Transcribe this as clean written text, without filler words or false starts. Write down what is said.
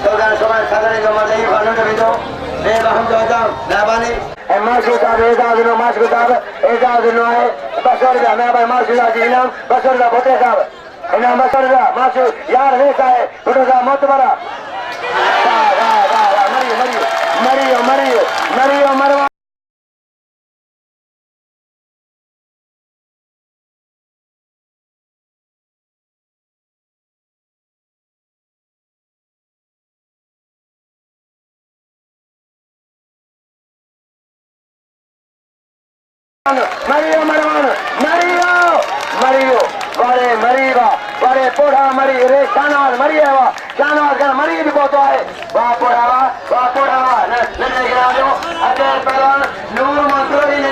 Sogan sogan sadari no madai banu ke bido. Le baham jodam labani. Masuk tab masuk tab hai. Basar da मैं भाई masuk da jilam basar da bote sab. Ina basar da masuk यार रेसा है बोटे सा मत बरा. वाह वाह वाह मरियो मरवा. Mario, vale Mariva, vale Pora Mari, Re Shanas Marieva, Shanas का मरी भी बहुत है, बापोड़ा, न नहीं गिरा दो, अगर पहला नूर मंत्रों ने